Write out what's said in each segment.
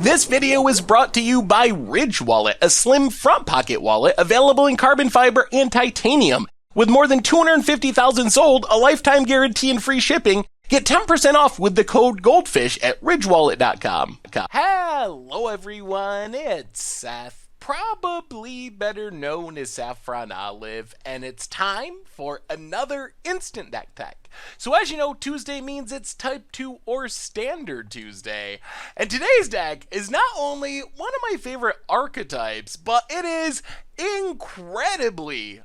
This video is brought to you by Ridge Wallet, a slim front pocket wallet available in carbon fiber and titanium. With more than 250,000 sold, a lifetime guarantee and free shipping, get 10% off with the code GOLDFISH at ridgewallet.com. Hello everyone, it's Seth, probably better known as Saffron Olive, and it's time for another Instant Deck Tech. So as you know, Tuesday means it's Type 2 or Standard Tuesday. And today's deck is not only one of my favorite archetypes, but it is incredibly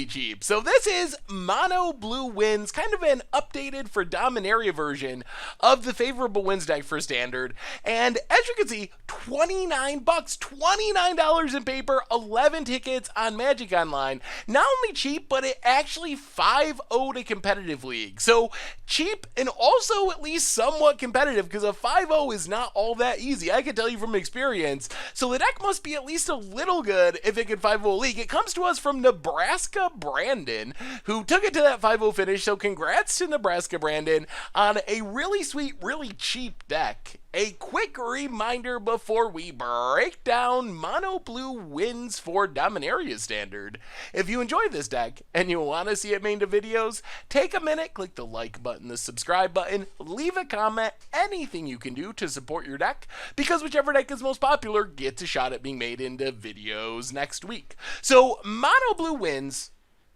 cheap. So this is Mono Blue Winds, kind of an updated for Dominaria version of the Favorable Winds deck for Standard. And as you can see, $29, $29 in paper, 11 tickets on Magic Online. Not only cheap, but it actually 5-0'd a competitive league. So cheap and also at least somewhat competitive, because a 5-0 is not all that easy. I can tell you from experience. So the deck must be at least a little good if it could 5-0 a league. It comes to us from Nebraska Brandon, who took it to that 5-0 finish. So congrats to Nebraska Brandon on a really sweet, really cheap deck. A quick reminder before we break down Mono Blue Winds for Dominaria Standard. If you enjoy this deck and you want to see it made into videos, take a minute, click the like button, the subscribe button, leave a comment, anything you can do to support your deck, because whichever deck is most popular gets a shot at being made into videos next week. So Mono Blue Winds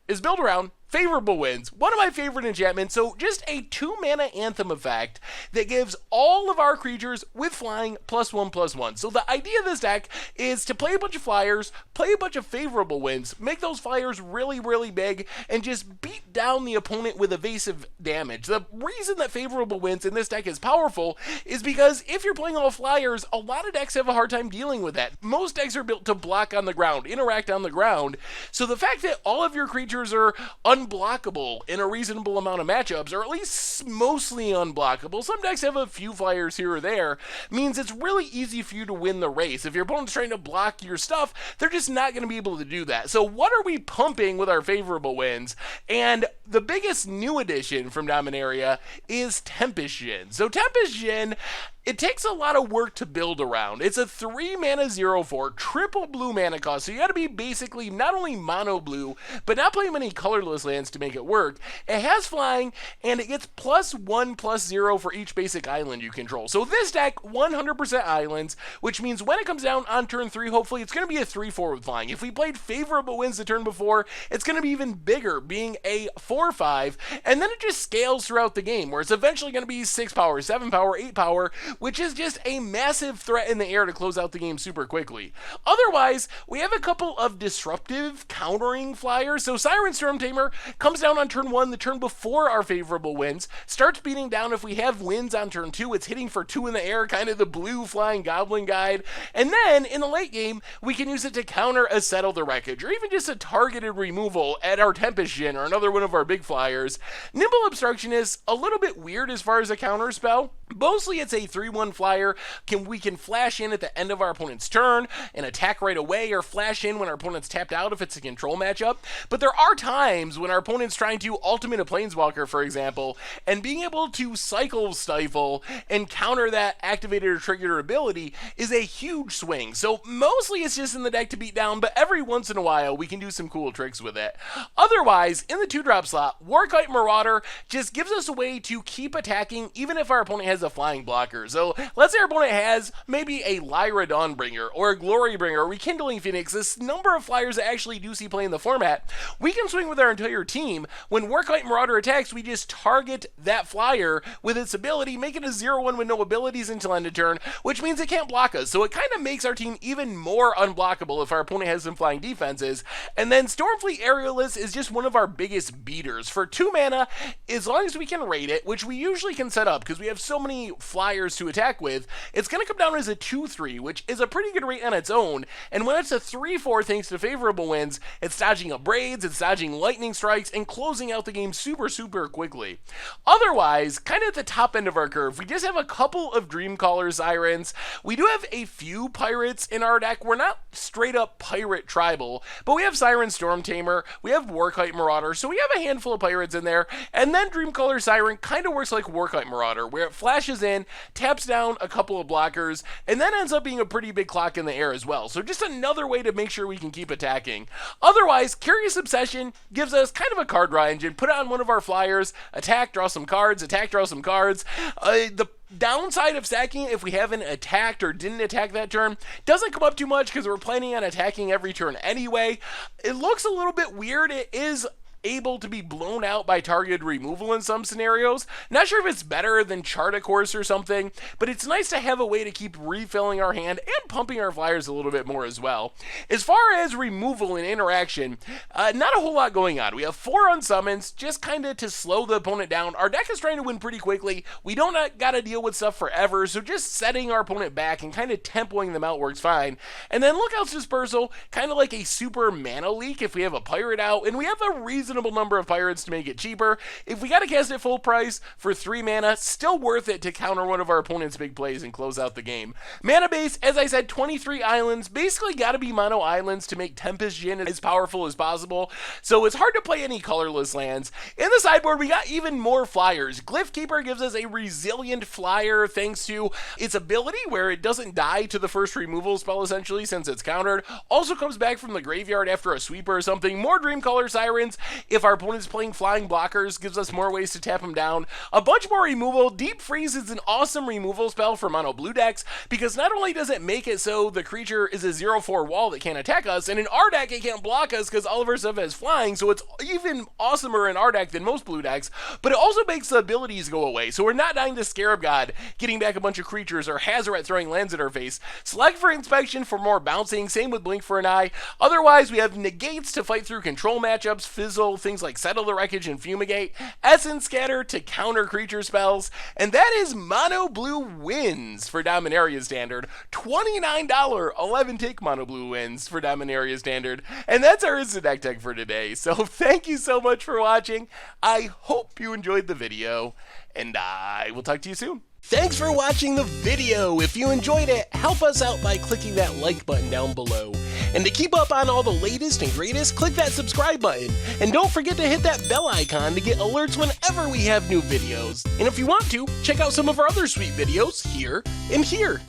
is built around Favorable Winds, one of my favorite enchantments. So just a 2-mana Anthem effect that gives all of our creatures with flying +1/+1. So the idea of this deck is to play a bunch of flyers, play a bunch of Favorable Winds, make those flyers really, really big, and just beat down the opponent with evasive damage. The reason that Favorable Winds in this deck is powerful is because if you're playing all flyers, a lot of decks have a hard time dealing with that. Most decks are built to block on the ground, interact on the ground. So the fact that all of your creatures are unblockable in a reasonable amount of matchups, or at least mostly unblockable, some decks have a few flyers here or there, means it's really easy for you to win the race. If your opponent's trying to block your stuff, they're just not going to be able to do that. So what are we pumping with our Favorable Winds? And the biggest new addition from Dominaria is Tempest Djinn. So Tempest Djinn, it takes a lot of work to build around. It's a 3-mana 0/4, triple blue mana cost, so you gotta be basically not only mono blue, but not playing many colorless lands to make it work. It has flying, and it gets +1/+0 for each basic island you control. So this deck, 100% islands, which means when it comes down on turn 3, hopefully it's gonna be a 3/4 with flying. If we played Favorable Winds the turn before, it's gonna be even bigger, being a 4/5, and then it just scales throughout the game, where it's eventually gonna be 6 power, 7 power, 8 power, which is just a massive threat in the air to close out the game super quickly. Otherwise, we have a couple of disruptive countering flyers. So Siren Stormtamer comes down on turn 1, the turn before our Favorable Winds, starts beating down if we have winds on turn 2. It's hitting for 2 in the air, kind of the blue flying Goblin Guide. And then in the late game, we can use it to counter a Settle the Wreckage, or even just a targeted removal at our Tempest Djinn, or another one of our big flyers. Nimble Obstruction is a little bit weird as far as a counter spell. Mostly it's a 3/1 flyer. We can flash in at the end of our opponent's turn and attack right away, or flash in when our opponent's tapped out if it's a control matchup. But there are times when our opponent's trying to ultimate a Planeswalker, for example, and being able to cycle Stifle and counter that activated or triggered ability is a huge swing. So mostly it's just in the deck to beat down, but every once in a while we can do some cool tricks with it. Otherwise, in the 2-drop slot, Workite Marauder just gives us a way to keep attacking even if our opponent has a flying blocker. So let's say our opponent has maybe a Lyra Dawnbringer or a Glorybringer or Rekindling Phoenix, this number of flyers that actually do see play in the format. We can swing with our entire team. When Workite Marauder attacks, we just target that flyer with its ability, make it a 0/1 with no abilities until end of turn, which means it can't block us. So it kind of makes our team even more unblockable if our opponent has some flying defenses. And then Stormfleet Aerialist is just one of our biggest beaters. For 2 mana, as long as we can rate it, which we usually can set up because we have so many flyers to attack with, it's going to come down as a 2/3, which is a pretty good rate on its own. And when it's a 3/4 thanks to Favorable Winds, it's dodging Abrades, it's dodging Lightning Strikes, and closing out the game super quickly. Otherwise, kind of at the top end of our curve, we just have a couple of Dreamcaller Sirens. We do have a few pirates in our deck. We're not straight up pirate tribal, but we have Siren Stormtamer, we have Workite Marauder, so we have a handful of pirates in there. And then Dreamcaller Siren kind of works like Workite Marauder, where it flashes flashes in, taps down a couple of blockers, and then ends up being a pretty big clock in the air as well. So just another way to make sure we can keep attacking. Otherwise, Curious Obsession gives us kind of a card draw engine. Put it on one of our flyers, attack, draw some cards, attack, draw some cards. The downside of stacking, if we haven't attacked or didn't attack that turn, doesn't come up too much because we're planning on attacking every turn anyway. It looks a little bit weird. It is able to be blown out by targeted removal in some scenarios. Not sure if it's better than Chart a Course or something, but it's nice to have a way to keep refilling our hand and pumping our flyers a little bit more as well. As far as removal and interaction, not a whole lot going on. We have 4 unsummons, just kind of to slow the opponent down. Our deck is trying to win pretty quickly. We don't got to deal with stuff forever, so just setting our opponent back and kind of tempoing them out works fine. And then Lookout's Dispersal, kind of like a super mana leak if we have a pirate out, and we have a reasonable number of pirates to make it cheaper. If we got to cast it full price for 3 mana, still worth it to counter one of our opponent's big plays and close out the game. Mana base, as I said, 23 islands. Basically got to be mono islands to make Tempest Djinn as powerful as possible, so it's hard to play any colorless lands. In the sideboard, we got even more flyers. Glyph Keeper gives us a resilient flyer thanks to its ability where it doesn't die to the first removal spell essentially since it's countered. Also comes back from the graveyard after a sweeper or something. More Dreamcaller Sirens if our opponent's playing flying blockers, gives us more ways to tap them down. A bunch more removal. Deep Freeze is an awesome removal spell for mono blue decks because not only does it make it so the creature is a 0/4 wall that can't attack us, and in our deck it can't block us because all of our stuff has flying, so it's even awesomer in our deck than most blue decks, but it also makes the abilities go away, so we're not dying to Scarab God, getting back a bunch of creatures, or Hazoret throwing lands at our face. Select for Inspection for more bouncing, same with Blink for an Eye. Otherwise, we have Negates to fight through control matchups, Fizzle, things like Settle the Wreckage and Fumigate, Essence Scatter to counter creature spells, and that is Mono Blue wins for Dominaria Standard. $29 11 tick Mono Blue wins for Dominaria Standard, and that's our Instant Deck Tech for today. So thank you so much for watching. I hope you enjoyed the video, and I will talk to you soon. Thanks for watching the video. If you enjoyed it, help us out by clicking that like button down below. And to keep up on all the latest and greatest, click that subscribe button. And don't forget to hit that bell icon to get alerts whenever we have new videos. And if you want to, check out some of our other sweet videos here and here.